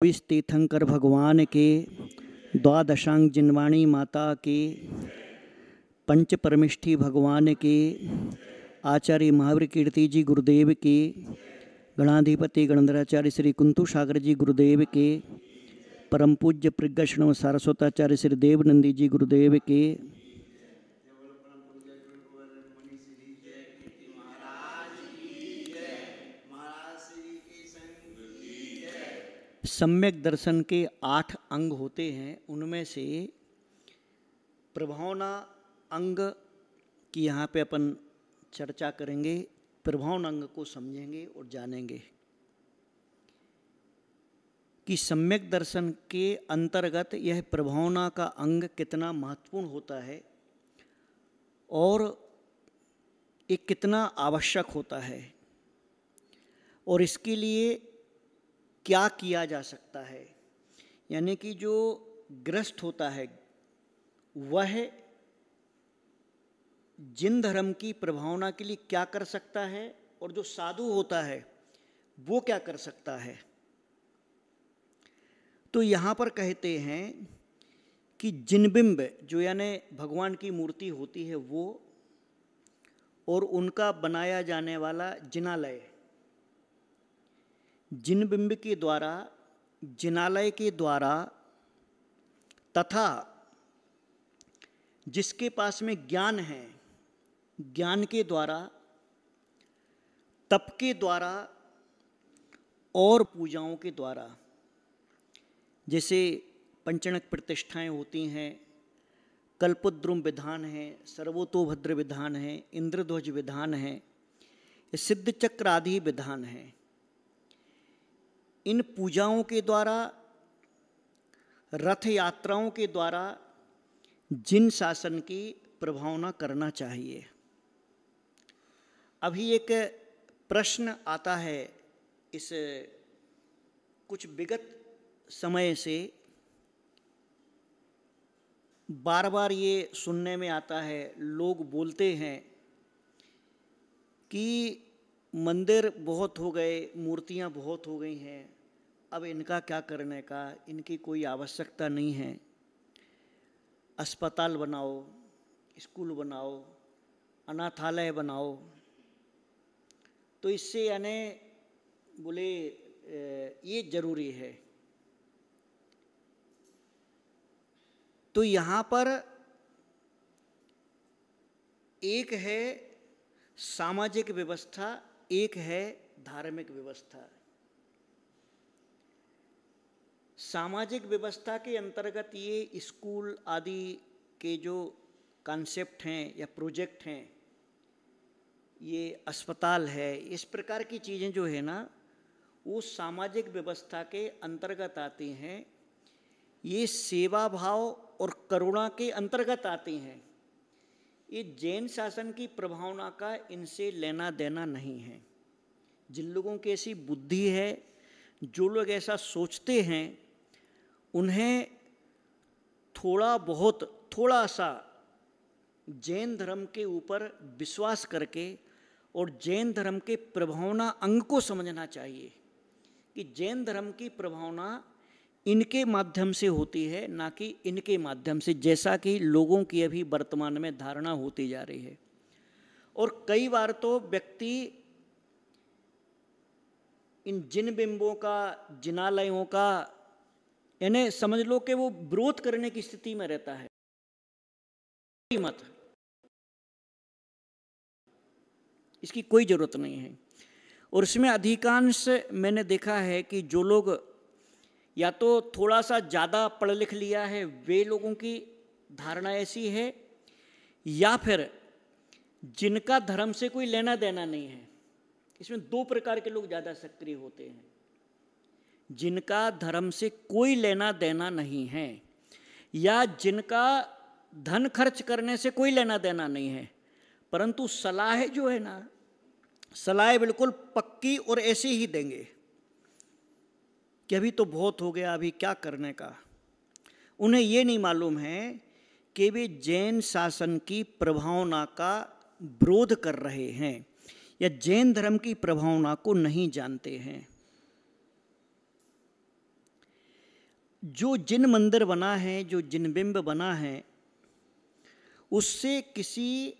24 तीर्थंकर भगवान के, द्वादशांग जिनवाणी माता के, पंच परमिष्ठी भगवान के, आचार्य महावीर कीर्ति जी गुरुदेव के, गणाधिपति गणधराचार्य श्री कुंतु सागर जी गुरुदेव के, परम पूज्य प्रज्ञाष्णव सारस्वताचार्य श्री देवनंदी जी गुरुदेव के, सम्यक दर्शन के 8 अंग होते हैं। उनमें से प्रभावना अंग की यहाँ पे अपन चर्चा करेंगे। प्रभावना अंग को समझेंगे और जानेंगे कि सम्यक दर्शन के अंतर्गत यह प्रभावना का अंग कितना महत्वपूर्ण होता है और ये कितना आवश्यक होता है और इसके लिए क्या किया जा सकता है। यानी कि जो गृहस्थ होता है वह जिन धर्म की प्रभावना के लिए क्या कर सकता है और जो साधु होता है वो क्या कर सकता है। तो यहाँ पर कहते हैं कि जिनबिंब जो यानी भगवान की मूर्ति होती है वो और उनका बनाया जाने वाला जिनालय, जिनबिंब के द्वारा, जिनालय के द्वारा तथा जिसके पास में ज्ञान है, ज्ञान के द्वारा, तप के द्वारा और पूजाओं के द्वारा, जैसे पंचणक प्रतिष्ठाएं होती हैं, कल्पद्रुम विधान है, सर्वतोभद्र विधान है, इंद्रध्वज विधान है, सिद्ध चक्र आदि विधान है। इन पूजाओं के द्वारा, रथ यात्राओं के द्वारा जिन शासन की प्रभावना करना चाहिए। अभी एक प्रश्न आता है इस कुछ विगत समय से, बार बार ये सुनने में आता है, लोग बोलते हैं कि मंदिर बहुत हो गए, मूर्तियाँ बहुत हो गई हैं, अब इनका क्या करने का, इनकी कोई आवश्यकता नहीं है। अस्पताल बनाओ, स्कूल बनाओ, अनाथालय बनाओ। तो इससे यानी बोले ये जरूरी है। तो यहाँ पर एक है सामाजिक व्यवस्था, एक है धार्मिक व्यवस्था। सामाजिक व्यवस्था के अंतर्गत ये स्कूल आदि के जो कॉन्सेप्ट हैं या प्रोजेक्ट हैं, ये अस्पताल है, इस प्रकार की चीज़ें जो है ना वो सामाजिक व्यवस्था के अंतर्गत आती हैं। ये सेवा भाव और करुणा के अंतर्गत आती हैं। ये जैन शासन की प्रभावना का इनसे लेना देना नहीं है। जिन लोगों की ऐसी बुद्धि है, जो लोग ऐसा सोचते हैं, उन्हें थोड़ा सा जैन धर्म के ऊपर विश्वास करके और जैन धर्म के प्रभावना अंग को समझना चाहिए कि जैन धर्म की प्रभावना इनके माध्यम से होती है, ना कि इनके माध्यम से, जैसा कि लोगों की अभी वर्तमान में धारणा होती जा रही है। और कई बार तो व्यक्ति इन जिन बिंबों का, जिनालयों का, यानी समझ लो कि वो विरोध करने की स्थिति में रहता है। मत, इसकी कोई जरूरत नहीं है। और इसमें अधिकांश मैंने देखा है कि जो लोग या तो थोड़ा सा ज़्यादा पढ़ लिख लिया है, वे लोगों की धारणा ऐसी है, या फिर जिनका धर्म से कोई लेना देना नहीं है। इसमें 2 प्रकार के लोग ज़्यादा सक्रिय होते हैं। जिनका धर्म से कोई लेना देना नहीं है, या जिनका धन खर्च करने से कोई लेना देना नहीं है, परंतु सलाह जो है ना, सलाह बिल्कुल पक्की और ऐसी ही देंगे कि अभी तो बहुत हो गया, अभी क्या करने का। उन्हें ये नहीं मालूम है कि वे जैन शासन की प्रभावना का विरोध कर रहे हैं या जैन धर्म की प्रभावना को नहीं जानते हैं। जो जिन मंदिर बना है, जो जिन बिंब बना है, उससे किसी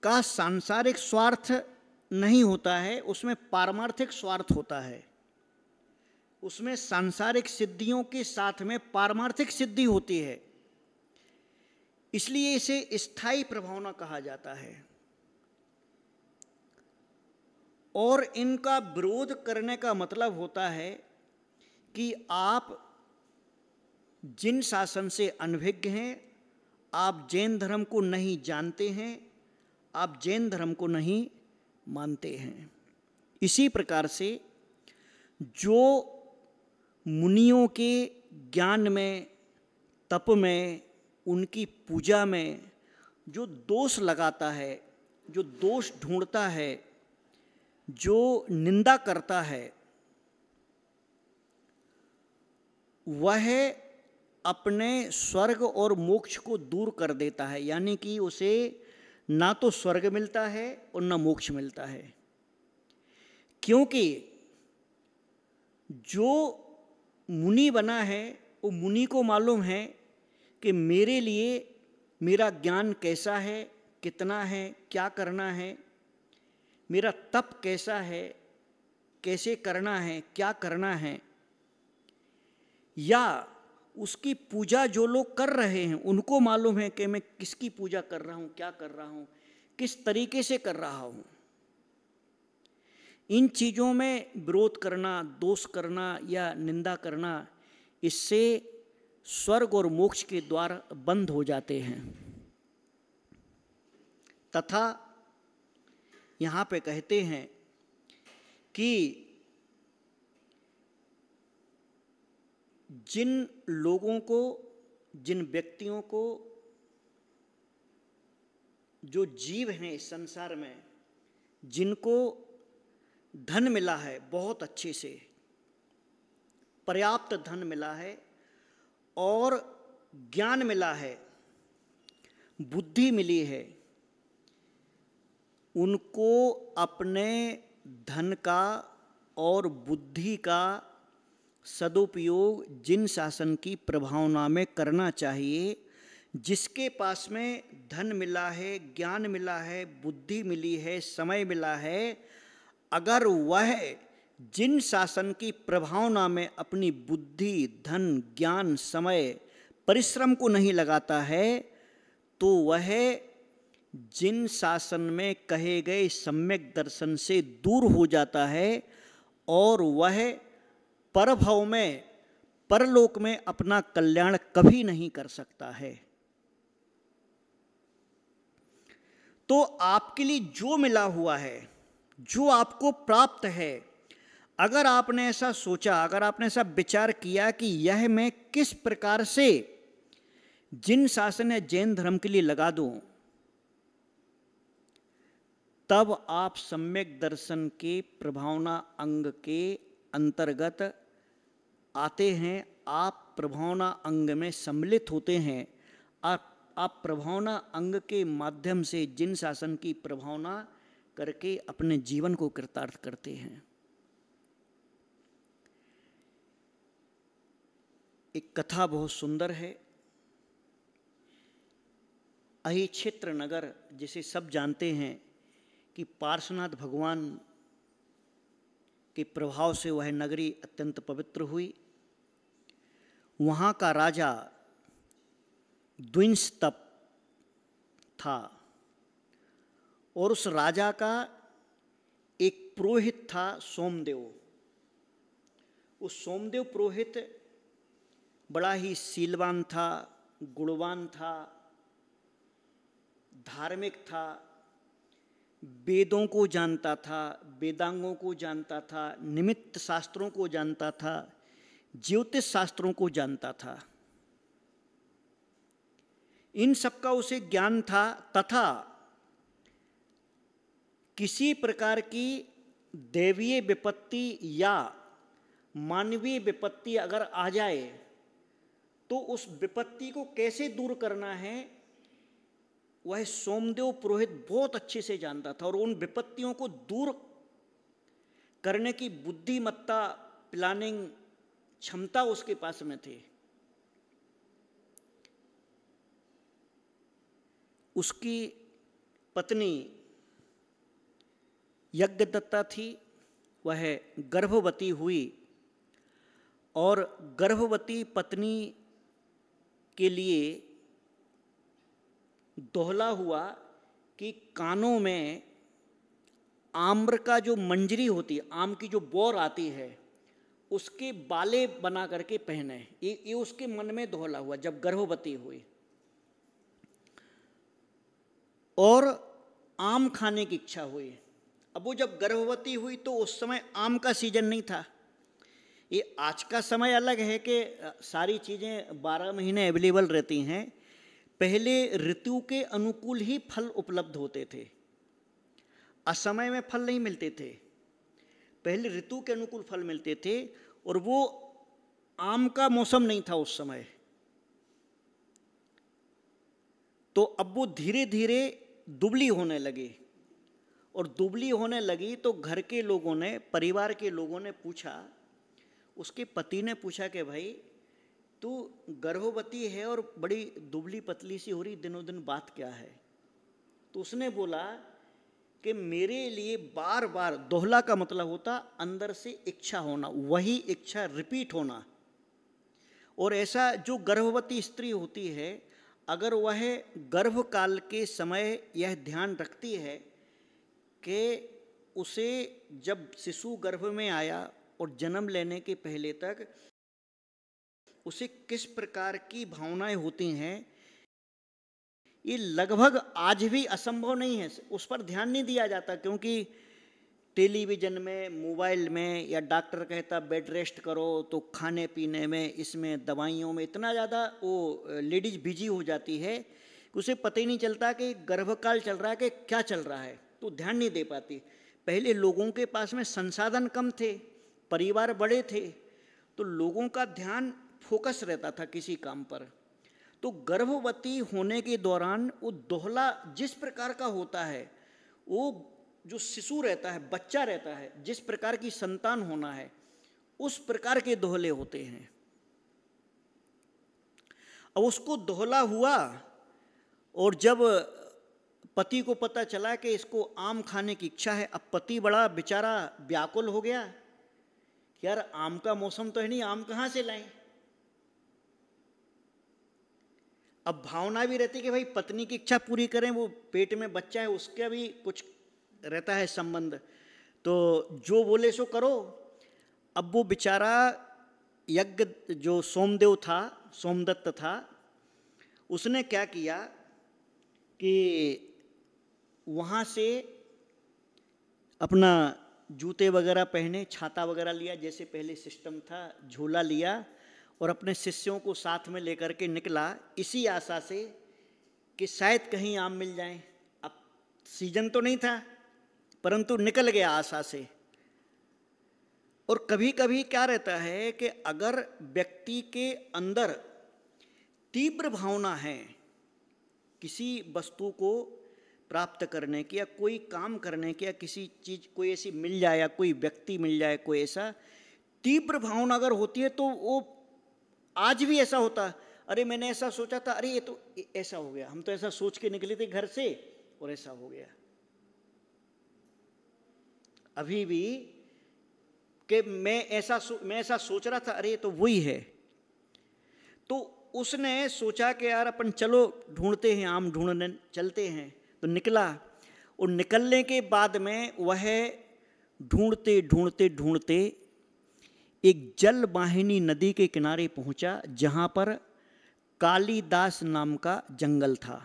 का सांसारिक स्वार्थ नहीं होता है, उसमें पारमार्थिक स्वार्थ होता है। उसमें सांसारिक सिद्धियों के साथ में पारमार्थिक सिद्धि होती है, इसलिए इसे स्थायी प्रभावना कहा जाता है। और इनका विरोध करने का मतलब होता है कि आप जिन शासन से अनभिज्ञ हैं, आप जैन धर्म को नहीं जानते हैं, आप जैन धर्म को नहीं मानते हैं। इसी प्रकार से जो मुनियों के ज्ञान में, तप में, उनकी पूजा में जो दोष लगाता है, जो दोष ढूंढता है, जो निंदा करता है, वह अपने स्वर्ग और मोक्ष को दूर कर देता है। यानी कि उसे ना तो स्वर्ग मिलता है और ना मोक्ष मिलता है, क्योंकि जो मुनि बना है वो मुनि को मालूम है कि मेरे लिए मेरा ज्ञान कैसा है, कितना है, क्या करना है, मेरा तप कैसा है, कैसे करना है, क्या करना है, या उसकी पूजा जो लोग कर रहे हैं उनको मालूम है कि मैं किसकी पूजा कर रहा हूँ, क्या कर रहा हूँ, किस तरीके से कर रहा हूँ। इन चीज़ों में विरोध करना, दोष करना या निंदा करना, इससे स्वर्ग और मोक्ष के द्वार बंद हो जाते हैं। तथा यहाँ पे कहते हैं कि जिन लोगों को, जिन व्यक्तियों को, जो जीव हैं इस संसार में, जिनको धन मिला है बहुत अच्छे से, पर्याप्त धन मिला है और ज्ञान मिला है, बुद्धि मिली है, उनको अपने धन का और बुद्धि का सदुपयोग जिन शासन की प्रभावना में करना चाहिए। जिसके पास में धन मिला है, ज्ञान मिला है, बुद्धि मिली है, समय मिला है, अगर वह जिन शासन की प्रभावना में अपनी बुद्धि, धन, ज्ञान, समय, परिश्रम को नहीं लगाता है, तो वह जिन शासन में कहे गए सम्यक दर्शन से दूर हो जाता है और वह परभव में, परलोक में अपना कल्याण कभी नहीं कर सकता है। तो आपके लिए जो मिला हुआ है, जो आपको प्राप्त है, अगर आपने ऐसा सोचा, अगर आपने ऐसा विचार किया कि यह मैं किस प्रकार से जिन शासन या जैन धर्म के लिए लगा दूं, तब आप सम्यक दर्शन के प्रभावना अंग के अंतर्गत आते हैं। आप प्रभावना अंग में सम्मिलित होते हैं। आप प्रभावना अंग के माध्यम से जिन शासन की प्रभावना करके अपने जीवन को कृतार्थ करते हैं। एक कथा बहुत सुंदर है। अहिक्षेत्र नगर, जिसे सब जानते हैं कि पार्श्वनाथ भगवान के प्रभाव से वह नगरी अत्यंत पवित्र हुई। वहाँ का राजा द्विंशतप था और उस राजा का एक पुरोहित था, सोमदेव। उस सोमदेव पुरोहित बड़ा ही शीलवान था, गुणवान था, धार्मिक था, वेदों को जानता था, वेदांगों को जानता था, निमित्त शास्त्रों को जानता था, ज्योतिष शास्त्रों को जानता था। इन सब का उसे ज्ञान था तथा किसी प्रकार की दैवीय विपत्ति या मानवीय विपत्ति अगर आ जाए तो उस विपत्ति को कैसे दूर करना है, वह सोमदेव पुरोहित बहुत अच्छे से जानता था। और उन विपत्तियों को दूर करने की बुद्धिमत्ता, प्लानिंग, क्षमता उसके पास में थी। उसकी पत्नी यज्ञदत्ता थी, वह गर्भवती हुई और गर्भवती पत्नी के लिए दोहला हुआ कि कानों में आम्र का जो मंजरी होती है, आम की जो बोर आती है, उसके बाले बना करके पहने। ये उसके मन में दोहला हुआ जब गर्भवती हुई। और आम खाने की इच्छा हुई। अब वो जब गर्भवती हुई तो उस समय आम का सीजन नहीं था। ये आज का समय अलग है कि सारी चीज़ें 12 महीने अवेलेबल रहती हैं। पहले ऋतु के अनुकूल ही फल उपलब्ध होते थे, असमय में फल नहीं मिलते थे। पहले ऋतु के अनुकूल फल मिलते थे और वो आम का मौसम नहीं था उस समय। तो अब वो धीरे धीरे दुबली होने लगी और दुबली होने लगी तो घर के लोगों ने, परिवार के लोगों ने पूछा, उसके पति ने पूछा कि भाई तू गर्भवती है और बड़ी दुबली पतली सी हो रही, दिनों दिन बात क्या है? तो उसने बोला कि मेरे लिए बार बार, दोहला का मतलब होता अंदर से इच्छा होना, वही इच्छा रिपीट होना। और ऐसा जो गर्भवती स्त्री होती है, अगर वह गर्भकाल के समय यह ध्यान रखती है कि उसे जब शिशु गर्भ में आया और जन्म लेने के पहले तक उसे किस प्रकार की भावनाएं होती हैं, ये लगभग आज भी असंभव नहीं है। उस पर ध्यान नहीं दिया जाता क्योंकि टेलीविज़न में, मोबाइल में, या डॉक्टर कहता बेड रेस्ट करो, तो खाने पीने में, इसमें दवाइयों में इतना ज़्यादा वो लेडीज बिजी हो जाती है कि उसे पता ही नहीं चलता कि गर्भकाल चल रहा है कि क्या चल रहा है, तो ध्यान नहीं दे पाती। पहले लोगों के पास में संसाधन कम थे, परिवार बड़े थे, तो लोगों का ध्यान फोकस रहता था किसी काम पर। तो गर्भवती होने के दौरान वो दोहला जिस प्रकार का होता है, वो जो शिशु रहता है, बच्चा रहता है, जिस प्रकार की संतान होना है, उस प्रकार के दोहले होते हैं। अब उसको दोहला हुआ और जब पति को पता चला कि इसको आम खाने की इच्छा है, अब पति बड़ा बेचारा व्याकुल हो गया, यार आम का मौसम तो है नहीं, आम कहाँ से लाएं। अब भावना भी रहती कि भाई पत्नी की इच्छा पूरी करें, वो पेट में बच्चा है, उसका भी कुछ रहता है संबंध, तो जो बोले सो करो। अब वो बेचारा यज्ञ जो सोमदेव था, सोमदत्त था, उसने क्या किया कि वहाँ से अपना जूते वगैरह पहने, छाता वगैरह लिया, जैसे पहले सिस्टम था, झोला लिया और अपने शिष्यों को साथ में लेकर के निकला, इसी आशा से कि शायद कहीं आम मिल जाए। अब सीजन तो नहीं था, परंतु निकल गया आशा से। और कभी कभी क्या रहता है कि अगर व्यक्ति के अंदर तीव्र भावना है किसी वस्तु को प्राप्त करने की, या कोई काम करने की, या किसी चीज़ कोई ऐसी मिल जाए, या कोई व्यक्ति मिल जाए, कोई ऐसा तीव्र भावना अगर होती है, तो वो आज भी ऐसा होता, अरे मैंने ऐसा सोचा था, अरे ये तो ऐसा हो गया, हम तो ऐसा सोच के निकले थे घर से और ऐसा हो गया। अभी भी कि मैं ऐसा सोच रहा था, अरे ये तो वही है। तो उसने सोचा कि यार अपन चलो ढूंढते हैं, आम ढूंढने चलते हैं। तो निकला, और निकलने के बाद में वह ढूंढते ढूंढते ढूंढते एक जल वाहिनी नदी के किनारे पहुंचा, जहां पर कालिदास नाम का जंगल था।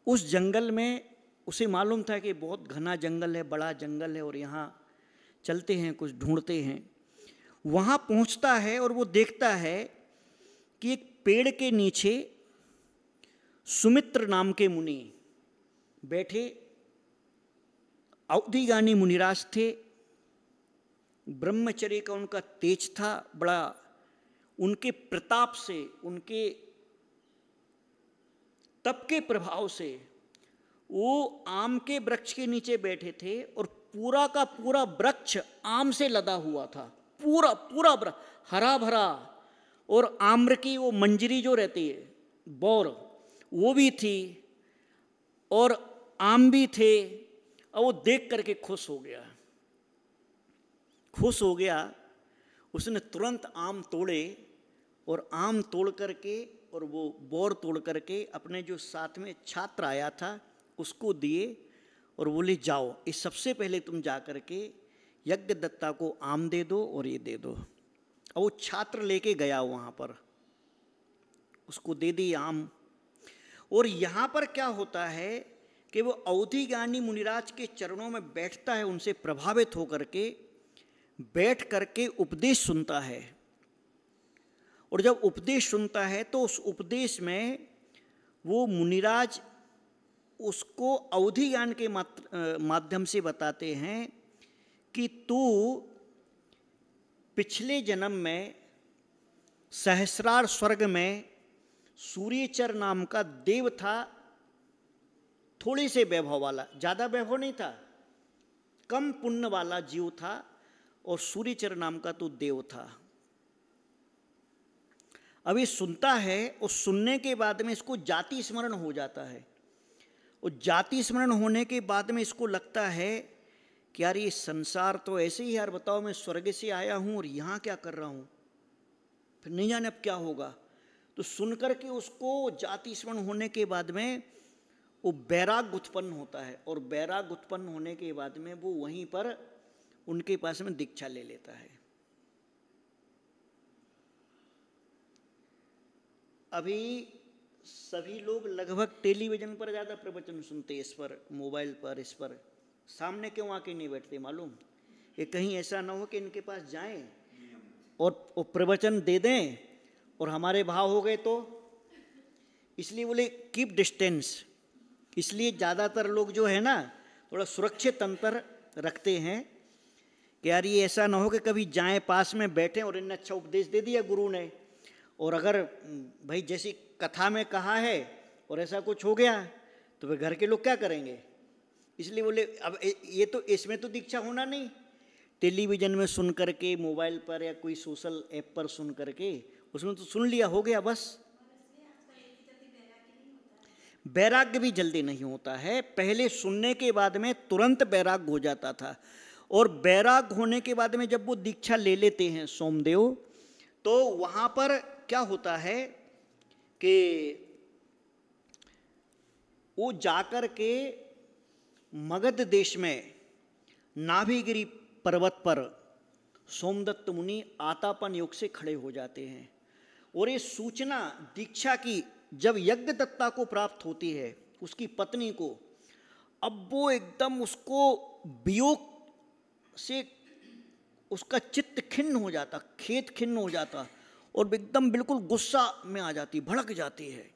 उस जंगल में उसे मालूम था कि बहुत घना जंगल है, बड़ा जंगल है, और यहाँ चलते हैं, कुछ ढूंढते हैं। वहाँ पहुँचता है और वो देखता है कि एक पेड़ के नीचे सुमित्र नाम के मुनि बैठे, अवधिगामी मुनिराज थे, ब्रह्मचर्य का उनका तेज था बड़ा, उनके प्रताप से, उनके तप के प्रभाव से वो आम के वृक्ष के नीचे बैठे थे और पूरा का पूरा वृक्ष आम से लदा हुआ था, पूरा पूरा वृक्ष हरा भरा, और आम्र की वो मंजरी जो रहती है, बौर, वो भी थी और आम भी थे। और वो देख करके खुश हो गया, खुश हो गया। उसने तुरंत आम तोड़े और आम तोड़ करके और वो बौर तोड़ करके अपने जो साथ में छात्र आया था उसको दिए और बोले जाओ, इस सबसे पहले तुम जा करके यज्ञदत्ता को आम दे दो और ये दे दो। और वो छात्र लेके गया वहाँ पर, उसको दे दी आम। और यहाँ पर क्या होता है कि वो अवधि ज्ञानी मुनिराज के चरणों में बैठता है, उनसे प्रभावित होकर के बैठ करके उपदेश सुनता है। और जब उपदेश सुनता है तो उस उपदेश में वो मुनिराज उसको अवधि ज्ञान के माध्यम से बताते हैं कि तू पिछले जन्म में सहस्रार स्वर्ग में सूर्यचर नाम का देव था, थोड़े से वैभव वाला, ज़्यादा वैभव नहीं था, कम पुण्य वाला जीव था, और सूर्यचर नाम का तो देव था। अभी सुनता है, और सुनने के बाद में इसको जाति स्मरण हो जाता है। और जाति स्मरण होने के बाद में इसको लगता है कि यार ये संसार तो ऐसे ही, यार बताओ मैं स्वर्ग से आया हूँ और यहाँ क्या कर रहा हूँ, फिर नहीं जाने अब क्या होगा। तो सुन करके उसको जाति स्मरण होने के बाद में वो बैराग उत्पन्न होता है, और बैराग उत्पन्न होने के बाद में वो वहीं पर उनके पास में दीक्षा ले लेता है। अभी सभी लोग लगभग टेलीविजन पर ज़्यादा प्रवचन सुनते हैं, इस पर, मोबाइल पर, इस पर, सामने क्यों आके नहीं बैठते मालूम? ये कहीं ऐसा ना हो कि इनके पास जाएं और प्रवचन दे दें और हमारे भाव हो गए तो, इसलिए बोले कीप डिस्टेंस। इसलिए ज़्यादातर लोग जो है ना थोड़ा सुरक्षित अंतर रखते हैं कि यार ये ऐसा ना हो कि कभी जाएं पास में बैठें और इन्हें अच्छा उपदेश दे दिया गुरु ने, और अगर भाई जैसी कथा में कहा है और ऐसा कुछ हो गया तो फिर घर के लोग क्या करेंगे। इसलिए बोले अब ये तो, इसमें तो दीक्षा होना नहीं, टेलीविजन में सुन करके, मोबाइल पर या कोई सोशल ऐप पर सुन करके, उसमें तो सुन लिया, हो गया बस। वैराग्य भी जल्दी नहीं होता है, पहले सुनने के बाद में तुरंत वैराग्य हो जाता था। और वैराग्य होने के बाद में जब वो दीक्षा ले लेते हैं सोमदेव, तो वहाँ पर क्या होता है कि वो जाकर के मगध देश में नाभिगिरी पर्वत पर सोमदत्त मुनि आतापन योग से खड़े हो जाते हैं। और ये सूचना दीक्षा की जब यज्ञदत्ता को प्राप्त होती है, उसकी पत्नी को, अब वो एकदम उसको वियोग से उसका चित्त खिन्न हो जाता, खेत खिन्न हो जाता, और एकदम बिल्कुल गुस्सा में आ जाती, भड़क जाती है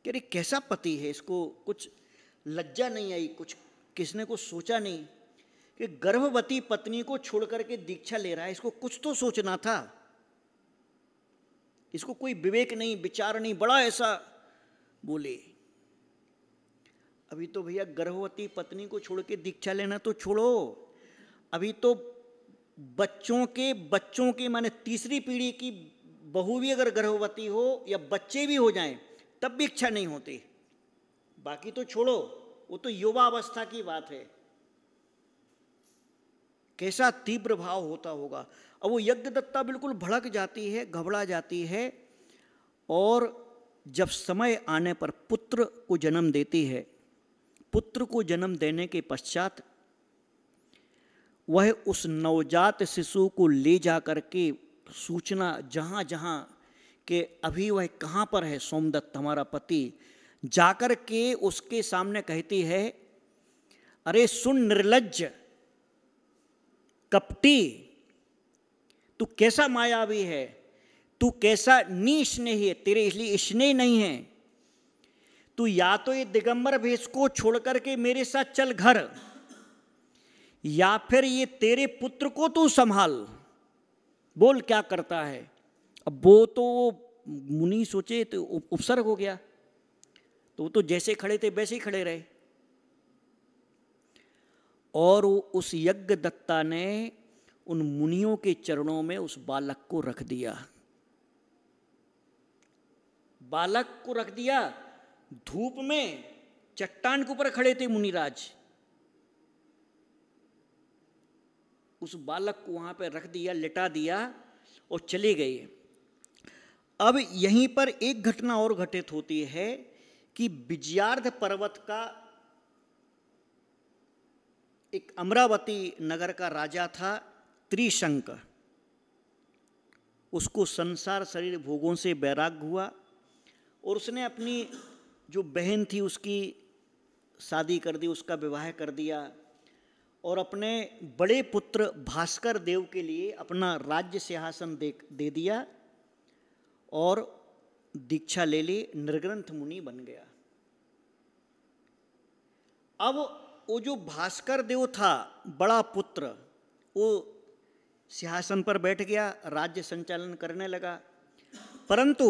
कि अरे कैसा पति है, इसको कुछ लज्जा नहीं आई, कुछ किसने को सोचा नहीं कि गर्भवती पत्नी को छोड़ करके दीक्षा ले रहा है, इसको कुछ तो सोचना था, इसको कोई विवेक नहीं, विचार नहीं, बड़ा ऐसा बोले। अभी तो भैया गर्भवती पत्नी को छोड़ के दीक्षा लेना तो छोड़ो, अभी तो बच्चों के माने तीसरी पीढ़ी की बहू भी अगर गर्भवती हो या बच्चे भी हो जाएं तब भी इच्छा नहीं होती, बाकी तो छोड़ो, वो तो युवा अवस्था की बात है। कैसा तीव्र भाव होता होगा। अब वो यज्ञदत्ता बिल्कुल भड़क जाती है, घबरा जाती है, और जब समय आने पर पुत्र को जन्म देती है, पुत्र को जन्म देने के पश्चात वह उस नवजात शिशु को ले जा करके सूचना जहाँ जहाँ कि अभी वह कहाँ पर है, सोमदत्त हमारा पति, जाकर के उसके सामने कहती है, अरे सुन निर्लज्ज कपटी, तू कैसा मायावी है, तू कैसा निस्नेही है, तेरे इसलिए स्नेह नहीं है, तू या तो ये दिगंबर भेष को छोड़ करके मेरे साथ चल घर, या फिर ये तेरे पुत्र को तू संभाल, बोल क्या करता है। अब वो तो मुनि सोचे तो उपसर्ग हो गया, तो वो तो जैसे खड़े थे वैसे ही खड़े रहे। और उस यज्ञदत्ता ने उन मुनियों के चरणों में उस बालक को रख दिया। बालक को रख दिया धूप में, चट्टान के ऊपर खड़े थे मुनिराज, उस बालक को वहां पर रख दिया, लिटा दिया और चले गए। अब यहीं पर एक घटना और घटित होती है कि विजयार्ध पर्वत का एक अमरावती नगर का राजा था त्रिशंक। उसको संसार शरीर भोगों से वैराग्य हुआ और उसने अपनी जो बहन थी उसकी शादी कर दी, उसका विवाह कर दिया और अपने बड़े पुत्र भास्कर देव के लिए अपना राज्य सिंहासन दे दिया और दीक्षा ले ली, निर्ग्रंथ मुनि बन गया। अब वो जो भास्कर देव था बड़ा पुत्र, वो सिंहासन पर बैठ गया, राज्य संचालन करने लगा, परंतु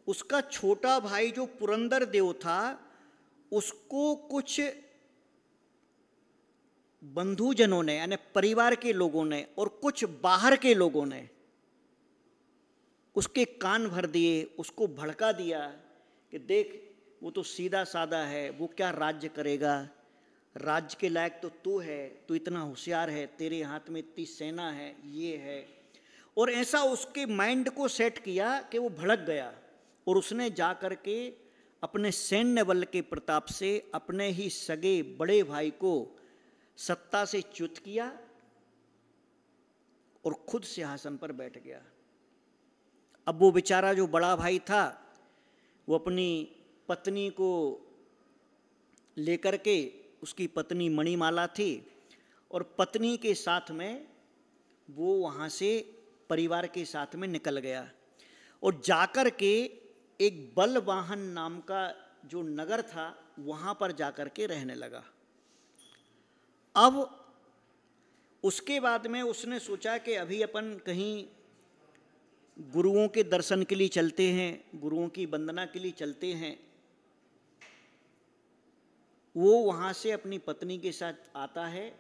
उसका छोटा भाई जो पुरंदर देव था उसको कुछ बंधुजनों ने यानी परिवार के लोगों ने और कुछ बाहर के लोगों ने उसके कान भर दिए, उसको भड़का दिया कि देख वो तो सीधा साधा है, वो क्या राज्य करेगा, राज्य के लायक तो तू है, तू इतना होशियार है, तेरे हाथ में इतनी सेना है, ये है। और ऐसा उसके माइंड को सेट किया कि वो भड़क गया और उसने जा कर के अपने सैन्य बल के प्रताप से अपने ही सगे बड़े भाई को सत्ता से च्युत किया और खुद सिंहासन पर बैठ गया। अब वो बेचारा जो बड़ा भाई था वो अपनी पत्नी को लेकर के, उसकी पत्नी मणिमाला थी और पत्नी के साथ में वो वहाँ से परिवार के साथ में निकल गया और जाकर के एक बलवाहन नाम का जो नगर था वहाँ पर जाकर के रहने लगा। अब उसके बाद में उसने सोचा कि अभी अपन कहीं गुरुओं के दर्शन के लिए चलते हैं, गुरुओं की वंदना के लिए चलते हैं। वो वहाँ से अपनी पत्नी के साथ आता है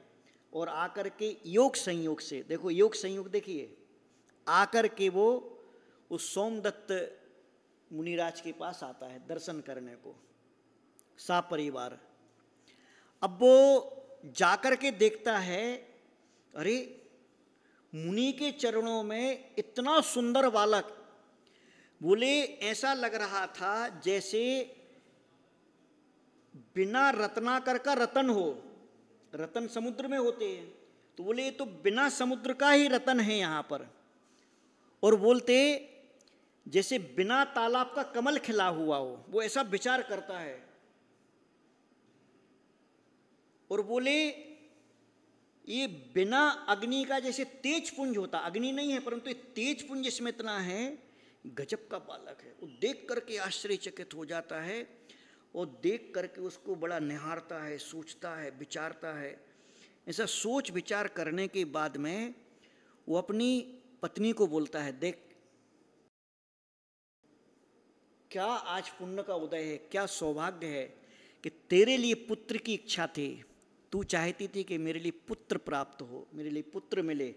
और आकर के योग संयोग से, देखो योग संयोग देखिए, आकर के वो उस सोमदत्त मुनिराज के पास आता है दर्शन करने को, सपरिवार। अब वो जाकर के देखता है, अरे मुनि के चरणों में इतना सुंदर बालक, बोले ऐसा लग रहा था जैसे बिना रत्नाकर का रतन हो, रतन समुद्र में होते हैं, तो बोले ये तो बिना समुद्र का ही रतन है यहाँ पर। और बोलते जैसे बिना तालाब का कमल खिला हुआ हो, वो ऐसा विचार करता है। और बोले ये बिना अग्नि का जैसे तेज पुंज होता, अग्नि नहीं है परंतु तेज पुंज इसमें इतना है, गजब का बालक है। वो देख करके आश्चर्यचकित हो जाता है और देख करके उसको बड़ा निहारता है, सोचता है, विचारता है। ऐसा सोच विचार करने के बाद में वो अपनी पत्नी को बोलता है, देख क्या आज पुण्य का उदय है, क्या सौभाग्य है कि तेरे लिए पुत्र की इच्छा थी, तू चाहती थी कि मेरे लिए पुत्र प्राप्त हो, मेरे लिए पुत्र मिले,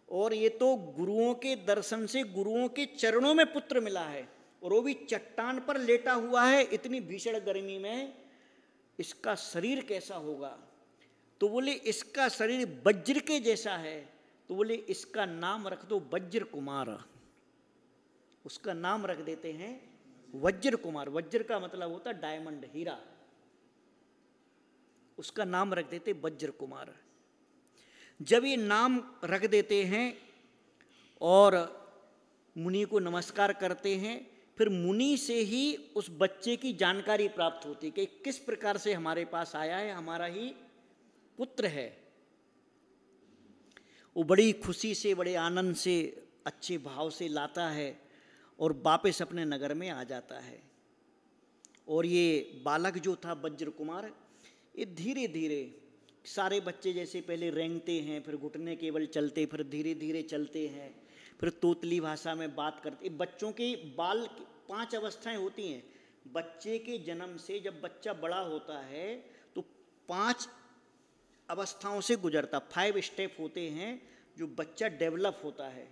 और ये तो गुरुओं के दर्शन से गुरुओं के चरणों में पुत्र मिला है, और वो भी चट्टान पर लेटा हुआ है इतनी भीषण गर्मी में, इसका शरीर कैसा होगा। तो बोले इसका शरीर वज्र के जैसा है, तो बोले इसका नाम रख दो वज्र कुमार। उसका नाम रख देते हैं वज्र कुमार। वज्र का मतलब होता डायमंड, हीरा, उसका नाम रख देते वज्र कुमार। जब ये नाम रख देते हैं और मुनि को नमस्कार करते हैं, फिर मुनि से ही उस बच्चे की जानकारी प्राप्त होती कि किस प्रकार से हमारे पास आया है, हमारा ही पुत्र है। वो बड़ी खुशी से, बड़े आनंद से, अच्छे भाव से लाता है और वापस अपने नगर में आ जाता है। और ये बालक जो था वज्र कुमार, ये धीरे धीरे, सारे बच्चे जैसे पहले रेंगते हैं, फिर घुटने केवल चलते, फिर धीरे धीरे चलते हैं, फिर तोतली भाषा में बात करते। बच्चों के बाल 5 अवस्थाएं होती हैं। बच्चे के जन्म से जब बच्चा बड़ा होता है तो 5 अवस्थाओं से गुजरता, 5 स्टेप होते हैं जो बच्चा डेवलप होता है।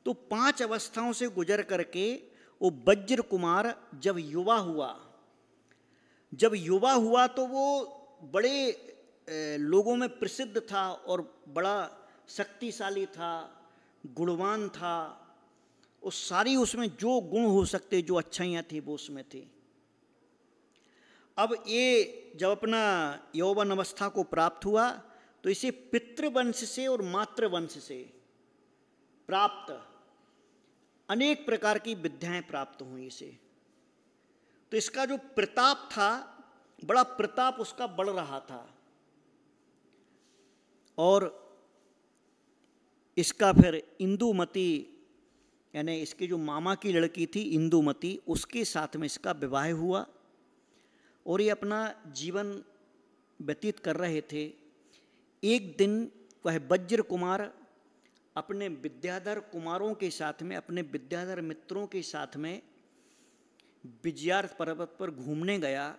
तो 5 अवस्थाओं से गुजर करके वो वज्र कुमार जब युवा हुआ तो वो बड़े लोगों में प्रसिद्ध था और बड़ा शक्तिशाली था, गुणवान था, और सारी उसमें जो गुण हो सकते, जो अच्छाइयाँ थी, वो उसमें थी। अब ये जब अपना यौवन अवस्था को प्राप्त हुआ तो इसे पितृवंश से और मातृवंश से प्राप्त अनेक प्रकार की विद्याएं प्राप्त हुई इसे। तो इसका जो प्रताप था, बड़ा प्रताप उसका बढ़ रहा था, और इसका फिर इंदुमती, यानी इसके जो मामा की लड़की थी इंदुमती, उसके साथ में इसका विवाह हुआ और ये अपना जीवन व्यतीत कर रहे थे। एक दिन वह वज्र कुमार अपने विद्याधर कुमारों के साथ में, अपने विद्याधर मित्रों के साथ में विजयार्थ पर्वत पर घूमने गया,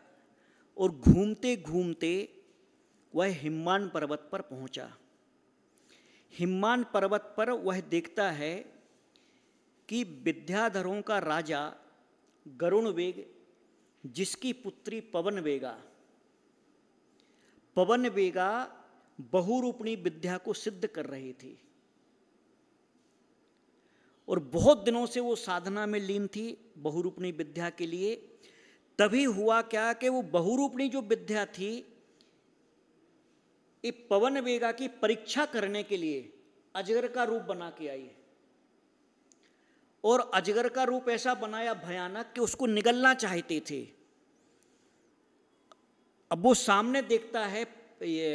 और घूमते घूमते वह हिम्मान पर्वत पर पहुंचा। हिम्मान पर्वत पर वह देखता है कि विद्याधरों का राजा गरुण वेग, जिसकी पुत्री पवन वेगा बहुरूपणी विद्या को सिद्ध कर रही थी, और बहुत दिनों से वो साधना में लीन थी बहुरूपणी विद्या के लिए। तभी हुआ क्या कि वो बहुरूपणी जो विद्या थी, ये पवन वेगा की परीक्षा करने के लिए अजगर का रूप बना के आई, और अजगर का रूप ऐसा बनाया भयानक कि उसको निगलना चाहते थे। अब वो सामने देखता है ये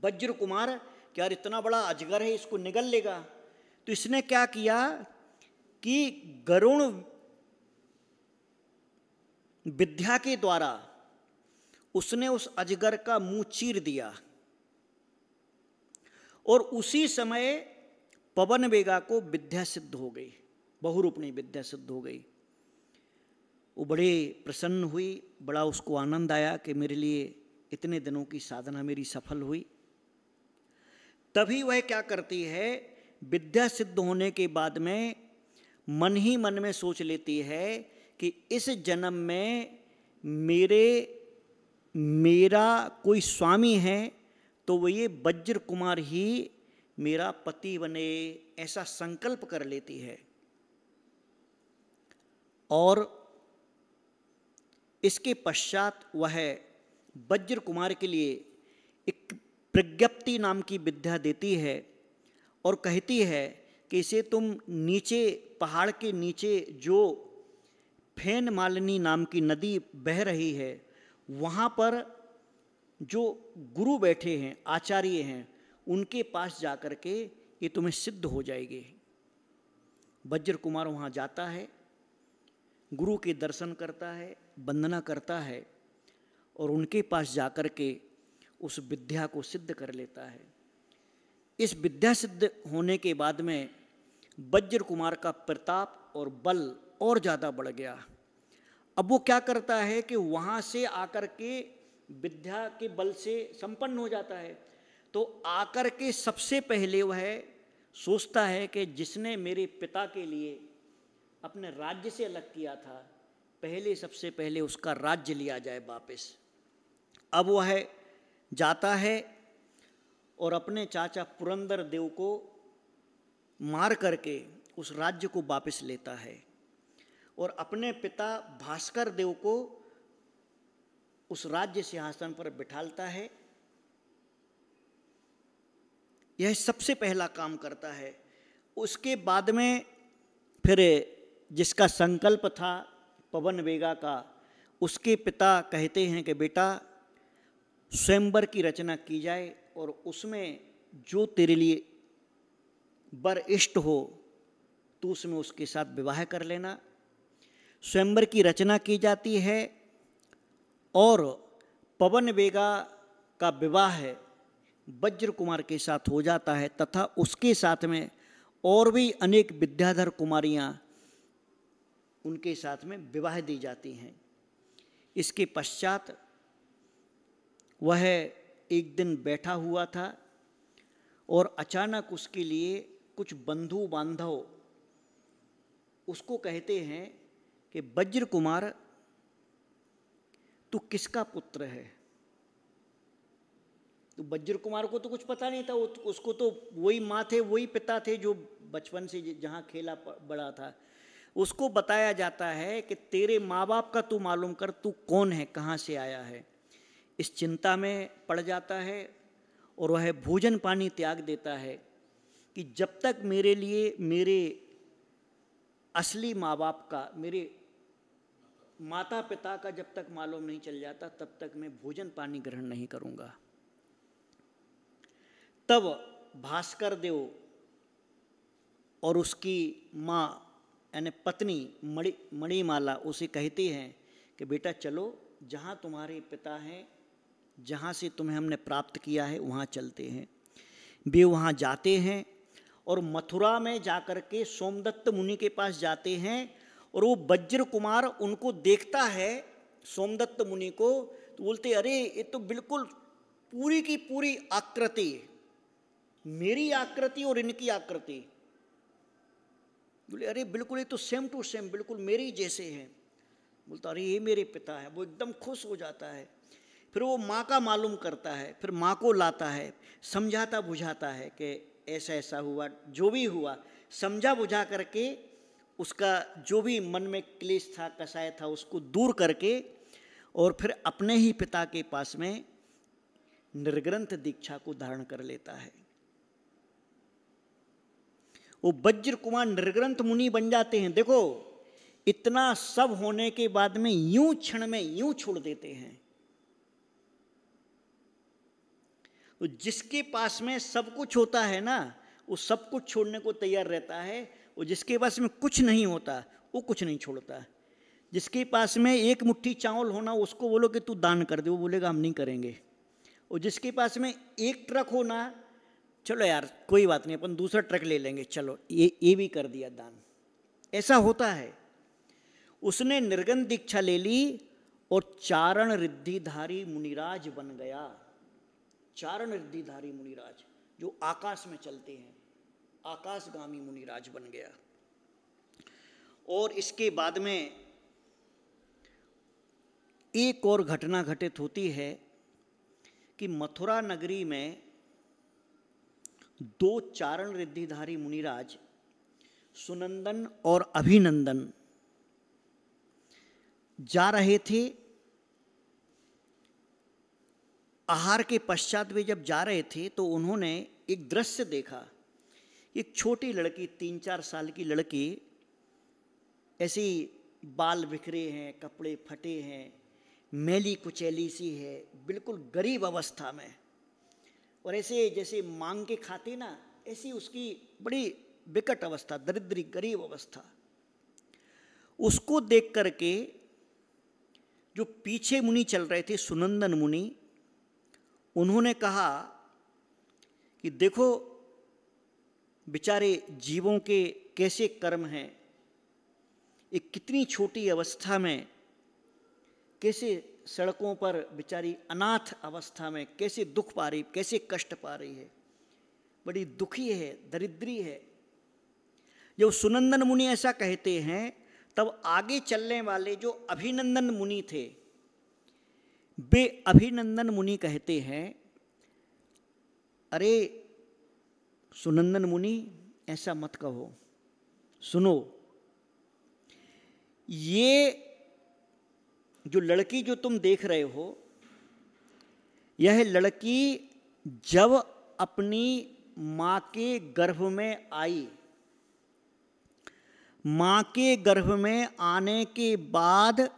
वज्र कुमार कि यार इतना बड़ा अजगर है, इसको निगल लेगा। तो इसने क्या किया कि गरुण विद्या के द्वारा उसने उस अजगर का मुंह चीर दिया, और उसी समय पवन वेगा को विद्या सिद्ध हो गई, बहुरूपणी विद्या सिद्ध हो गई। वो बड़े प्रसन्न हुई, बड़ा उसको आनंद आया कि मेरे लिए इतने दिनों की साधना मेरी सफल हुई। तभी वह क्या करती है, विद्या सिद्ध होने के बाद में मन ही मन में सोच लेती है कि इस जन्म में मेरा कोई स्वामी है तो वो ये वज्र कुमार ही मेरा पति बने, ऐसा संकल्प कर लेती है। और इसके पश्चात वह वज्र कुमार के लिए एक प्रज्ञप्ति नाम की विद्या देती है, और कहती है कि इसे तुम नीचे पहाड़ के नीचे जो फेन मालिनी नाम की नदी बह रही है, वहाँ पर जो गुरु बैठे हैं, आचार्य हैं, उनके पास जाकर के ये तुम्हें सिद्ध हो जाएगी। वज्र कुमार वहाँ जाता है, गुरु के दर्शन करता है, वंदना करता है, और उनके पास जाकर के उस विद्या को सिद्ध कर लेता है। इस विद्या सिद्ध होने के बाद में वज्र कुमार का प्रताप और बल और ज़्यादा बढ़ गया। अब वो क्या करता है कि वहाँ से आकर के विद्या के बल से संपन्न हो जाता है, तो आकर के सबसे पहले वह सोचता है कि जिसने मेरे पिता के लिए अपने राज्य से अलग किया था, सबसे पहले उसका राज्य लिया जाए वापस। अब वह जाता है और अपने चाचा पुरंदर देव को मार करके उस राज्य को वापस लेता है, और अपने पिता भास्कर देव को उस राज्य सिंहासन पर बिठालता है। यह सबसे पहला काम करता है। उसके बाद में फिर जिसका संकल्प था पवन वेगा का, उसके पिता कहते हैं कि बेटा स्वयंवर की रचना की जाए, और उसमें जो तेरे लिए वर इष्ट हो तो उसमें उसके साथ विवाह कर लेना। स्वयंवर की रचना की जाती है, और पवन वेगा का विवाह वज्र कुमार के साथ हो जाता है, तथा उसके साथ में और भी अनेक विद्याधर कुमारियाँ उनके साथ में विवाह दी जाती हैं। इसके पश्चात वह एक दिन बैठा हुआ था और अचानक उसके लिए कुछ बंधु बांधव उसको कहते हैं कि वज्र कुमार, तू किसका पुत्र है? तो वज्र कुमार को तो कुछ पता नहीं था, उसको तो वही माँ थे, वही पिता थे जो बचपन से जहाँ खेला बड़ा था। उसको बताया जाता है कि तेरे माँ बाप का तू मालूम कर, तू कौन है, कहाँ से आया है। इस चिंता में पड़ जाता है और वह भोजन पानी त्याग देता है कि जब तक मेरे लिए मेरे असली माँ बाप का, मेरे माता पिता का जब तक मालूम नहीं चल जाता, तब तक मैं भोजन पानी ग्रहण नहीं करूँगा। तब भास्कर देव और उसकी माँ यानी पत्नी मणिमाला उसे कहती हैं कि बेटा चलो, जहाँ तुम्हारे पिता हैं, जहाँ से तुम्हें हमने प्राप्त किया है, वहाँ चलते हैं। वे वहाँ जाते हैं और मथुरा में जाकर के सोमदत्त मुनि के पास जाते हैं और वो वज्र कुमार उनको देखता है, सोमदत्त मुनि को, तो बोलते अरे ये तो बिल्कुल पूरी की पूरी आकृति, मेरी आकृति और इनकी आकृति। बोले अरे बिल्कुल ये तो सेम टू सेम, बिल्कुल मेरी जैसे हैं। बोलता अरे ये मेरे पिता है। वो एकदम खुश हो जाता है। फिर वो माँ का मालूम करता है, फिर माँ को लाता है, समझाता बुझाता है कि ऐसा ऐसा हुआ, जो भी हुआ समझा बुझा करके उसका जो भी मन में क्लेश था, कसाय था, उसको दूर करके और फिर अपने ही पिता के पास में निर्ग्रंथ दीक्षा को धारण कर लेता है। वो वज्र कुमार निर्ग्रंथ मुनि बन जाते हैं। देखो इतना सब होने के बाद में यूं क्षण में यूं छोड़ देते हैं। तो जिसके पास में सब कुछ होता है ना, वो सब कुछ छोड़ने को तैयार रहता है। और जिसके पास में कुछ नहीं होता, वो कुछ नहीं छोड़ता। जिसके पास में एक मुट्ठी चावल होना, उसको बोलो कि तू दान कर दे, वो बोलेगा हम नहीं करेंगे। और जिसके पास में एक ट्रक होना, चलो यार कोई बात नहीं, अपन दूसरा ट्रक ले लेंगे, चलो ये भी कर दिया दान। ऐसा होता है। उसने निर्गन दीक्षा ले ली और चारण रिद्धिधारी मुनिराज बन गया। चारण रिद्धिधारी मुनिराज जो आकाश में चलते हैं, आकाशगामी मुनिराज बन गया। और इसके बाद में एक और घटना घटित होती है कि मथुरा नगरी में दो चारण रिद्धिधारी मुनिराज सुनंदन और अभिनंदन जा रहे थे। आहार के पश्चात वे जब जा रहे थे तो उन्होंने एक दृश्य देखा। एक छोटी लड़की, 3-4 साल की लड़की, ऐसी बाल बिखरे हैं, कपड़े फटे हैं, मैली कुचैली सी है, बिल्कुल गरीब अवस्था में, और ऐसे जैसे मांग के खाते ना, ऐसी उसकी बड़ी विकट अवस्था, दरिद्री गरीब अवस्था। उसको देख करके जो पीछे मुनि चल रहे थे, सुनंदन मुनि, उन्होंने कहा कि देखो बेचारे जीवों के कैसे कर्म हैं, एक कितनी छोटी अवस्था में कैसे सड़कों पर बेचारी अनाथ अवस्था में कैसे दुख पा रही, कैसे कष्ट पा रही है, बड़ी दुखी है, दरिद्री है। जब सुनंदन मुनि ऐसा कहते हैं तब आगे चलने वाले जो अभिनंदन मुनि थे, वे अभिनंदन मुनि कहते हैं अरे सुनंदन मुनि ऐसा मत कहो, सुनो, ये जो लड़की जो तुम देख रहे हो, यह लड़की जब अपनी माँ के गर्भ में आई, माँ के गर्भ में आने के बाद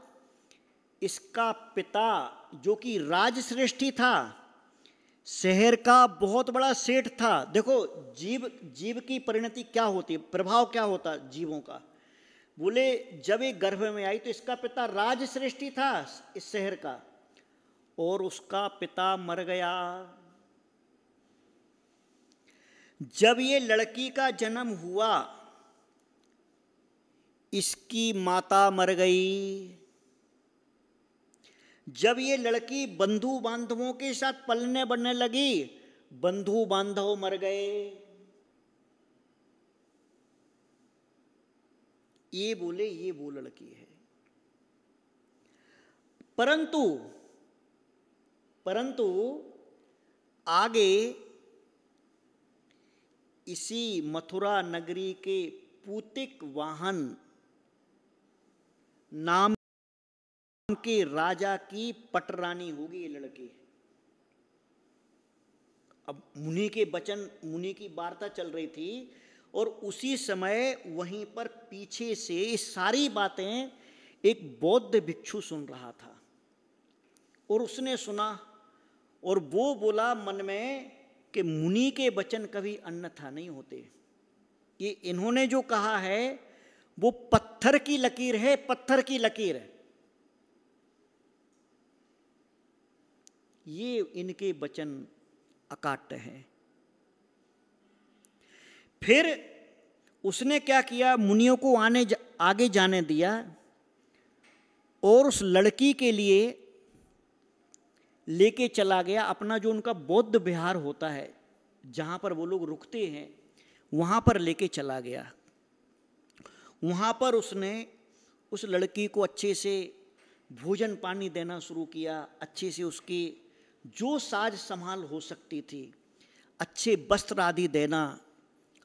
इसका पिता जो कि राजश्रेष्ठी था, शहर का बहुत बड़ा सेठ था। देखो जीव की परिणति क्या होती है, प्रभाव क्या होता जीवों का। बोले जब ये गर्भ में आई तो इसका पिता राजश्रेष्ठी था इस शहर का, और उसका पिता मर गया। जब ये लड़की का जन्म हुआ, इसकी माता मर गई। जब ये लड़की बंधु बांधवों के साथ पलने बढ़ने लगी, बंधु बांधव मर गए। ये बोले ये वो लड़की है। परंतु आगे इसी मथुरा नगरी के पूतिक वाहन नाम के राजा की पटरानी होगी ये लड़की। अब मुनि के वचन, मुनि की वार्ता चल रही थी और उसी समय वहीं पर पीछे से ये सारी बातें एक बौद्ध भिक्षु सुन रहा था और उसने सुना और वो बोला मन में कि मुनि के वचन कभी अन्यथा नहीं होते। ये इन्होंने जो कहा है वो पत्थर की लकीर है, पत्थर की लकीर है। ये इनके वचन अकाट्य हैं। फिर उसने क्या किया, मुनियों को आगे जाने दिया और उस लड़की के लिए लेके चला गया। अपना जो उनका बौद्ध विहार होता है जहाँ पर वो लोग रुकते हैं, वहाँ पर लेके चला गया। वहाँ पर उसने उस लड़की को अच्छे से भोजन पानी देना शुरू किया, अच्छे से उसकी जो साज संभाल हो सकती थी, अच्छे वस्त्र आदि देना,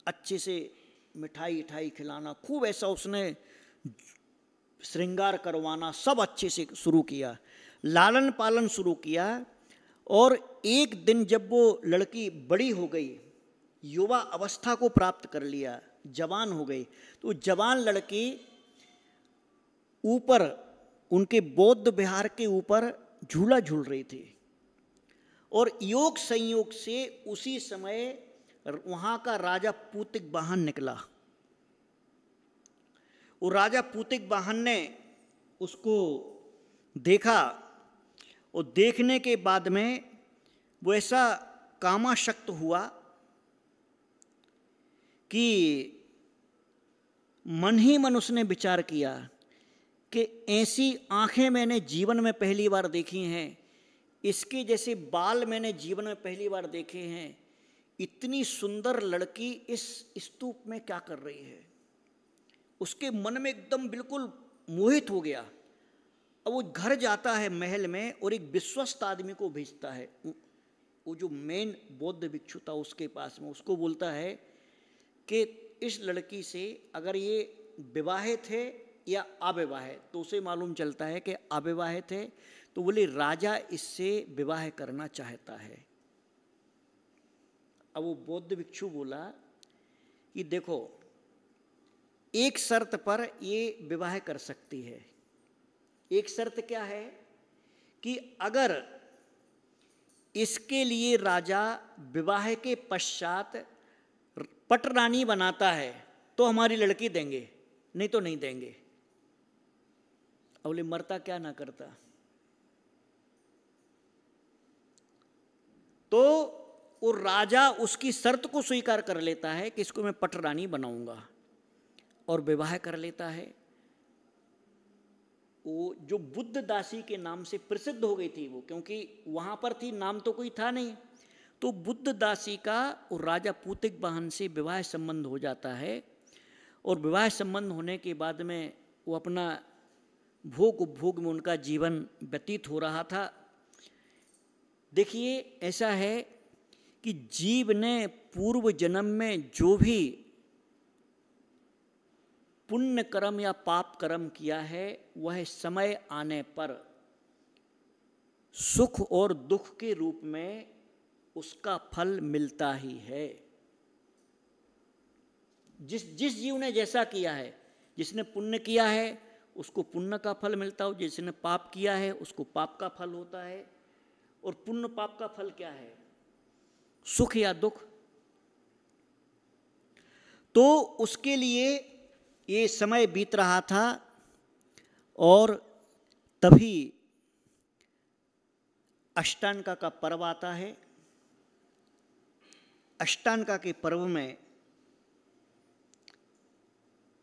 अच्छे से मिठाई इठाई खिलाना, खूब ऐसा उसने श्रृंगार करवाना, सब अच्छे से शुरू किया, लालन पालन शुरू किया। और एक दिन जब वो लड़की बड़ी हो गई, युवा अवस्था को प्राप्त कर लिया, जवान हो गई, तो जवान लड़की ऊपर उनके बौद्ध विहार के ऊपर झूला झूल रही थी और योग संयोग से उसी समय वहां का राजा पूतिक वाहन निकला। वो राजा पूतिक वाहन ने उसको देखा और देखने के बाद में वो ऐसा कामाशक्त हुआ कि मन ही मन उसने विचार किया कि ऐसी आंखें मैंने जीवन में पहली बार देखी हैं, इसके जैसे बाल मैंने जीवन में पहली बार देखे हैं, इतनी सुंदर लड़की इस स्तूप में क्या कर रही है। उसके मन में एकदम बिल्कुल मोहित हो गया। अब वो घर जाता है महल में और एक विश्वस्त आदमी को भेजता है, वो जो मेन बौद्ध भिक्षु था उसके पास में, उसको बोलता है कि इस लड़की से अगर ये विवाहित है या अविवाहित, तो उसे मालूम चलता है कि अविवाहित है, तो बोले राजा इससे विवाह करना चाहता है। अब वो बौद्ध भिक्षु बोला कि देखो, एक शर्त पर ये विवाह कर सकती है। एक शर्त क्या है कि अगर इसके लिए राजा विवाह के पश्चात पटरानी बनाता है तो हमारी लड़की देंगे, नहीं तो नहीं देंगे। अब बोले मरता क्या ना करता। तो वो राजा उसकी शर्त को स्वीकार कर लेता है कि इसको मैं पटरानी बनाऊंगा और विवाह कर लेता है। वो जो बुद्ध दासी के नाम से प्रसिद्ध हो गई थी वो, क्योंकि वहां पर थी, नाम तो कोई था नहीं, तो बुद्ध दासी का और राजा पूतिक वाहन से विवाह संबंध हो जाता है। और विवाह संबंध होने के बाद में वो अपना भोग उपभोग में उनका जीवन व्यतीत हो रहा था। देखिए, ऐसा है कि जीव ने पूर्व जन्म में जो भी पुण्य कर्म या पाप कर्म किया है, वह समय आने पर सुख और दुख के रूप में उसका फल मिलता ही है। जिस जीव ने जैसा किया है, जिसने पुण्य किया है उसको पुण्य का फल मिलता हो, जिसने पाप किया है उसको पाप का फल होता है। और पुण्य पाप का फल क्या है? सुख या दुख। तो उसके लिए ये समय बीत रहा था और तभी अष्टांगा का पर्व आता है। अष्टांगा के पर्व में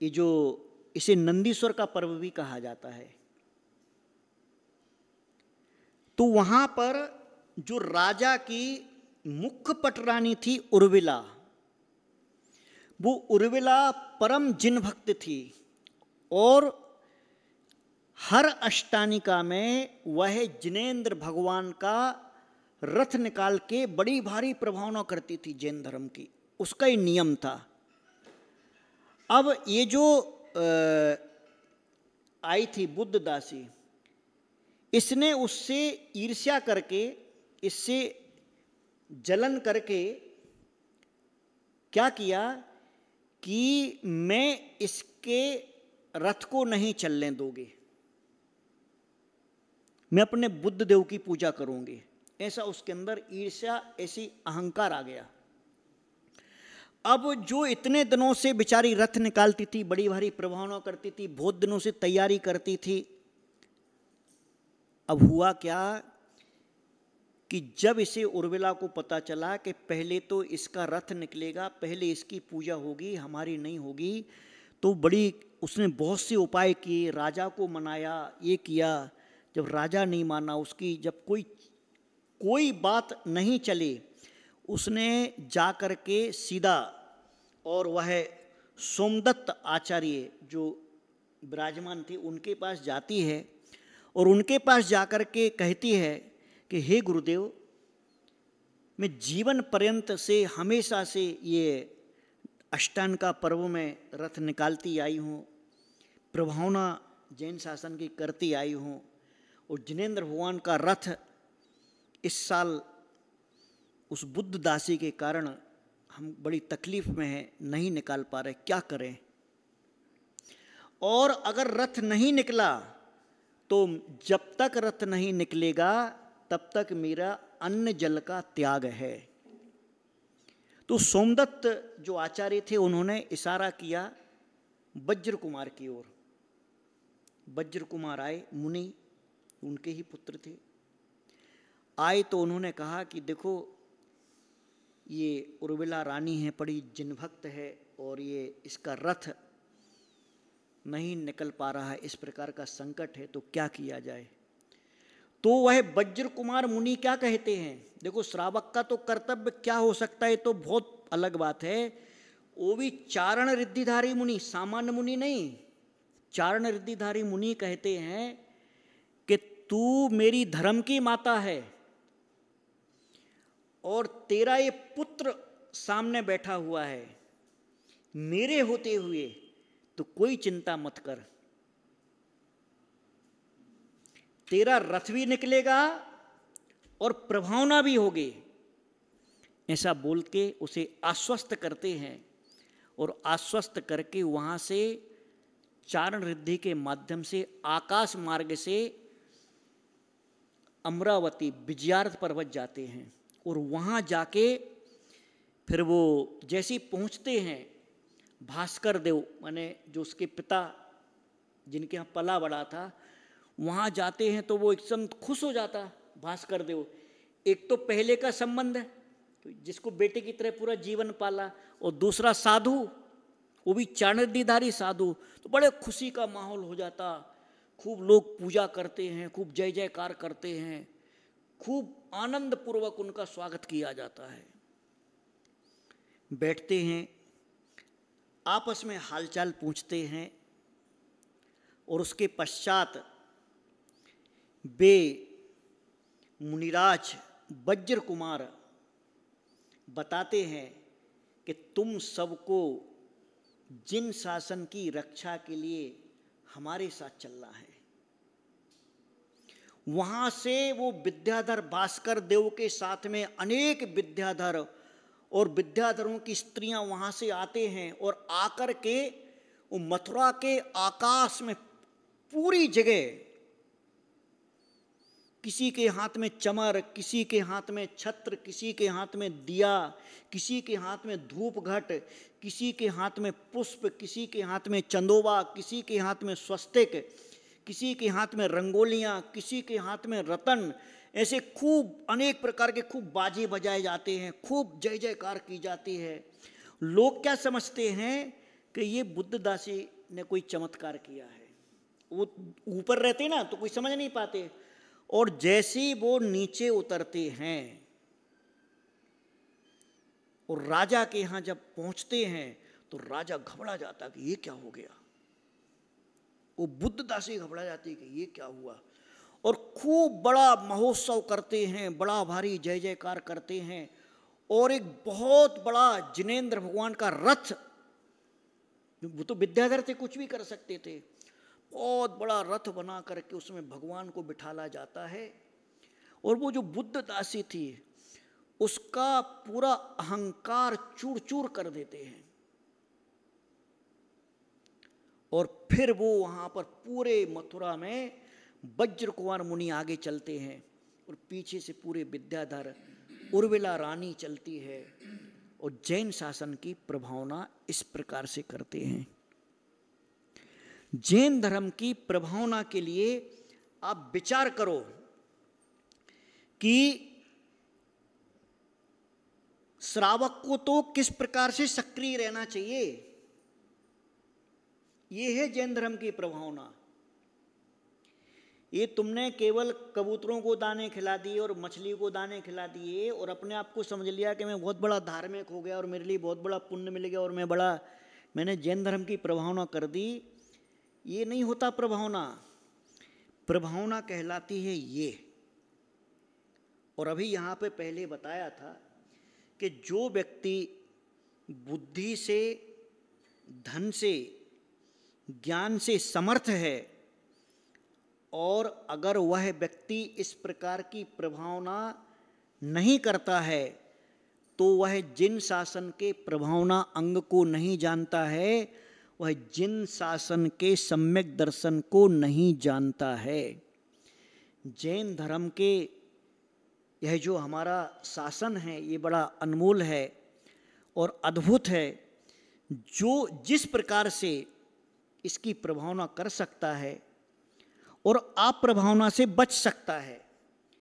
ये जो इसे नंदीश्वर का पर्व भी कहा जाता है। तो वहाँ पर जो राजा की मुख्य पटरानी थी उर्विला, वो उर्विला परम जिन भक्त थी और हर अष्टानिका में वह जिनेंद्र भगवान का रथ निकाल के बड़ी भारी प्रभावना करती थी जैन धर्म की, उसका ही नियम था। अब ये जो आई थी बुद्ध दासी, इसने उससे ईर्ष्या करके, इससे जलन करके क्या किया कि मैं इसके रथ को नहीं चलने दोगे, मैं अपने बुद्ध देव की पूजा करूंगी। ऐसा उसके अंदर ईर्ष्या, ऐसी अहंकार आ गया। अब जो इतने दिनों से बेचारी रथ निकालती थी, बड़ी भारी प्रभावना करती थी, बहुत दिनों से तैयारी करती थी, अब हुआ क्या कि जब इसे उर्विला को पता चला कि पहले तो इसका रथ निकलेगा, पहले इसकी पूजा होगी, हमारी नहीं होगी, तो बड़ी उसने बहुत से उपाय किए, राजा को मनाया, ये किया। जब राजा नहीं माना, उसकी जब कोई बात नहीं चली, उसने जा कर के सीधा, और वह सोमदत्त आचार्य जो विराजमान थे उनके पास जाती है और उनके पास जाकर के कहती है कि हे गुरुदेव, मैं जीवन पर्यंत से हमेशा से ये अष्टान का पर्व में रथ निकालती आई हूँ, प्रभावना जैन शासन की करती आई हूँ, और जिनेंद्र भगवान का रथ इस साल उस बुद्ध दासी के कारण हम बड़ी तकलीफ में हैं, नहीं निकाल पा रहे, क्या करें। और अगर रथ नहीं निकला तो जब तक रथ नहीं निकलेगा तब तक मेरा अन्न जल का त्याग है। तो सोमदत्त जो आचार्य थे उन्होंने इशारा किया वज्र कुमार की ओर। वज्र कुमार आए, मुनि उनके ही पुत्र थे। आए तो उन्होंने कहा कि देखो, ये उर्विला रानी है, बड़ी जिनभक्त है, और ये इसका रथ नहीं निकल पा रहा है, इस प्रकार का संकट है, तो क्या किया जाए। तो वह वज्र कुमार मुनि क्या कहते हैं, देखो श्रावक का तो कर्तव्य क्या हो सकता है, तो बहुत अलग बात है। वो भी चारण रिद्धिधारी मुनि, सामान्य मुनि नहीं, चारण रिद्धिधारी मुनि कहते हैं कि तू मेरी धर्म की माता है और तेरा ये पुत्र सामने बैठा हुआ है, मेरे होते हुए तो कोई चिंता मत कर, तेरा रथ भी निकलेगा और प्रभावना भी होगी। ऐसा बोल के उसे आश्वस्त करते हैं और आश्वस्त करके वहां से चारण रिद्धि के माध्यम से आकाश मार्ग से अमरावती विजयार्थ पर्वत जाते हैं। और वहाँ जाके फिर वो जैसे ही पहुँचते हैं, भास्कर देव माने जो उसके पिता जिनके यहाँ पला बड़ा था, वहाँ जाते हैं तो वो एकदम खुश हो जाता भास्कर देव। एक तो पहले का संबंध है, जिसको बेटे की तरह पूरा जीवन पाला, और दूसरा साधु, वो भी चाणक्यधारी साधु, तो बड़े खुशी का माहौल हो जाता। खूब लोग पूजा करते हैं, खूब जय जयकार करते हैं, खूब आनंद पूर्वक उनका स्वागत किया जाता है। बैठते हैं, आपस में हालचाल पूछते हैं, और उसके पश्चात वे मुनिराज वज्र कुमार बताते हैं कि तुम सबको जिन शासन की रक्षा के लिए हमारे साथ चलना है। वहां से वो विद्याधर भास्कर देव के साथ में अनेक विद्याधर और विद्याधरों की स्त्रियां वहां से आते हैं, और आकर के वो मथुरा के आकाश में पूरी जगह, किसी के हाथ में चमर, किसी के हाथ में छत्र, किसी के हाथ में दिया, किसी के हाथ में धूप घट, किसी के हाथ में पुष्प, किसी के हाथ में चंदोबा, किसी के हाथ में स्वस्तिक, किसी के हाथ में रंगोलियाँ, किसी के हाथ में रतन, ऐसे खूब अनेक प्रकार के खूब बाजे बजाए जाते हैं, खूब जय जयकार की जाती है। लोग क्या समझते हैं कि ये बुद्ध दासी ने कोई चमत्कार किया है। वो ऊपर रहते ना तो कोई समझ नहीं पाते, और जैसे ही वो नीचे उतरते हैं और राजा के यहां जब पहुंचते हैं तो राजा घबरा जाता कि ये क्या हो गया। वो बुद्धदासी घबरा जाती कि ये क्या हुआ, और खूब बड़ा महोत्सव करते हैं, बड़ा भारी जय जयकार करते हैं, और एक बहुत बड़ा जिनेंद्र भगवान का रथ, वो तो विद्याधर थे, कुछ भी कर सकते थे, बहुत बड़ा रथ बना करके उसमें भगवान को बिठाला जाता है। और वो जो बुद्ध दासी थी उसका पूरा अहंकार चूर चूर कर देते हैं, और फिर वो वहां पर पूरे मथुरा में वज्र कुमार मुनि आगे चलते हैं, और पीछे से पूरे विद्याधर, उर्मिला रानी चलती है, और जैन शासन की प्रभावना इस प्रकार से करते हैं। जैन धर्म की प्रभावना के लिए आप विचार करो कि श्रावक को तो किस प्रकार से सक्रिय रहना चाहिए। ये है जैन धर्म की प्रभावना। ये तुमने केवल कबूतरों को दाने खिला दिए और मछली को दाने खिला दिए और अपने आप को समझ लिया कि मैं बहुत बड़ा धार्मिक हो गया और मेरे लिए बहुत बड़ा पुण्य मिल गया और मैंने जैन धर्म की प्रभावना कर दी। ये नहीं होता प्रभावना। प्रभावना कहलाती है ये। और अभी यहाँ पे पहले बताया था कि जो व्यक्ति बुद्धि से, धन से, ज्ञान से समर्थ है, और अगर वह व्यक्ति इस प्रकार की प्रभावना नहीं करता है तो वह जिन शासन के प्रभावना अंग को नहीं जानता है, वह जिन शासन के सम्यक दर्शन को नहीं जानता है। जैन धर्म के यह जो हमारा शासन है ये बड़ा अनमोल है और अद्भुत है। जो जिस प्रकार से इसकी प्रभावना कर सकता है और अप्रभावना से बच सकता है,